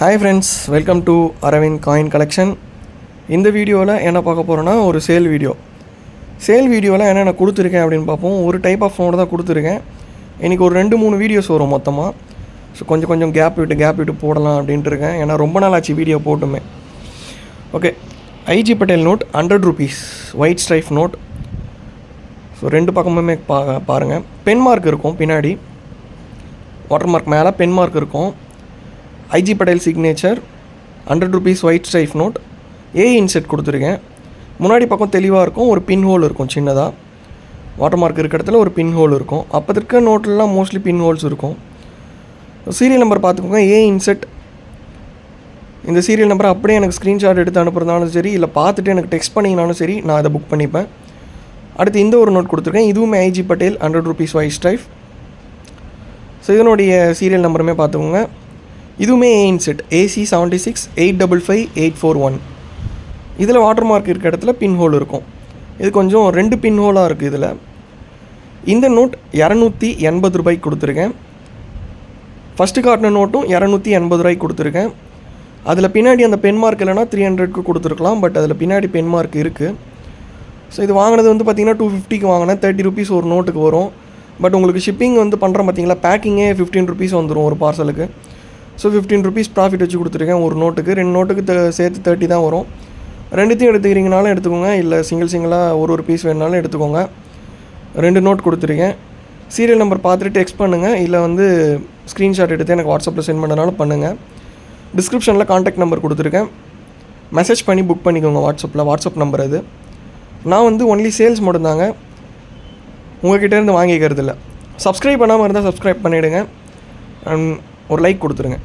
Hi friends, welcome to Aravind Coin Collection. இந்த வீடியோவில் என்ன பார்க்க போகிறோன்னா ஒரு சேல் வீடியோவில் என்னென்ன கொடுத்துருக்கேன் அப்படின்னு பார்ப்போம். ஒரு டைப் ஆஃப் ஃபோன் தான் கொடுத்துருக்கேன். இன்றைக்கி ஒரு 2-3 வீடியோஸ் வரும் மொத்தமாக. ஸோ கொஞ்சம் கேப் விட்டு போடலாம் அப்படின்ட்டு இருக்கேன். ஏன்னா ரொம்ப நாள் ஆச்சு வீடியோ போட்டுமே. Okay, I G Patel note 100 rupees white stripe note. So ரெண்டு பக்கமுமே பாருங்கள். பென் மார்க் இருக்கும், பின்னாடி வாட்டர் மார்க் மேலே பென் மார்க் இருக்கும். I G Patel signature 100 rupees white stripe note. Inset கொடுத்துருக்கேன். முன்னாடி பக்கம் தெளிவாக இருக்கும், ஒரு பின் ஹோல் இருக்கும் சின்னதாக. வாட்டர் மார்க் இருக்கிற இடத்துல ஒரு பின் ஹோல் இருக்கும். அப்போ இருக்க நோட்லாம் மோஸ்ட்லி பின் ஹோல்ஸ் இருக்கும். சீரியல் நம்பர் பார்த்துக்கோங்க, இன்செட். இந்த சீரியல் நம்பரை அப்படியே எனக்கு ஸ்க்ரீன்ஷாட் எடுத்து அனுப்புறதாலும் சரி, இல்லை பார்த்துட்டு எனக்கு டெக்ஸ்ட் பண்ணிங்கனாலும் சரி, நான் அதை புக் பண்ணிப்பேன். அடுத்து இந்த ஒரு நோட் கொடுத்துருக்கேன். இதுவுமே IG Patel 100 rupees white strife. So இதனுடைய சீரியல் நம்பருமே பார்த்துக்கோங்க. இதுவுமே இன்செட் AC76 855 841. இதில் வாட்டர் மார்க் இருக்க இடத்துல பின் ஹோல் இருக்கும். இது கொஞ்சம் 2 பின் ஹோலாக இருக்குது இதில். இந்த நோட் 280 ரூபாய்க்கு கொடுத்துருக்கேன். ஃபஸ்ட்டு காட்டின நோட்டும் 280 ரூபாய்க்கு கொடுத்துருக்கேன். அதில் பின்னாடி அந்த பென் மார்க் இல்லைனா 300க்கு கொடுத்துருக்கலாம். பட் அதில் பின்னாடி பென் மார்க் இருக்குது. ஸோ இது வாங்கினது வந்து பார்த்திங்கன்னா 250க்கு வாங்கினேன். 30 rupees ஒரு நோட்டுக்கு வரும். பட் உங்களுக்கு ஷிப்பிங் வந்து பண்ணுறேன் பார்த்திங்களா, பேக்கிங்கே 15 rupees வந்துடும் ஒரு பார்சலுக்கு. ஸோ 15 rupees ப்ராஃபிட் வச்சு கொடுத்துருக்கேன் ஒரு நோட்டுக்கு. 2 நோட்டுக்கு சேர்த்து 30 தான் வரும். ரெண்டுத்தையும் எடுத்துக்கிறீங்கனாலும் எடுத்துக்கோங்க, இல்லை சிங்கிளாக ஒரு பீஸ் வேணுனாலும் எடுத்துக்கோங்க. 2 நோட் கொடுத்துருக்கேன். சீரியல் நம்பர் பார்த்துட்டு டெக்ஸ்ட் பண்ணுங்கள், இல்லை வந்து ஸ்க்ரீன்ஷாட் எடுத்து எனக்கு வாட்ஸ்அப்பில் சென்ட் பண்ணனாலும் பண்ணுங்கள். டிஸ்கிரிப்ஷனில் கான்டாக்ட் நம்பர் கொடுத்துருக்கேன். மெசேஜ் பண்ணி புக் பண்ணிக்கோங்க வாட்ஸ்அப் நம்பர் அது. நான் வந்து ஒன்லி சேல்ஸ் மட்டும்தாங்க, உங்கள்கிட்டேருந்து வாங்கிக்கிறது இல்லை. சப்ஸ்கிரைப் பண்ணாமல் இருந்தால் சப்ஸ்கிரைப் பண்ணிவிடுங்க. ஒரு லைக் கொடுத்துருங்க.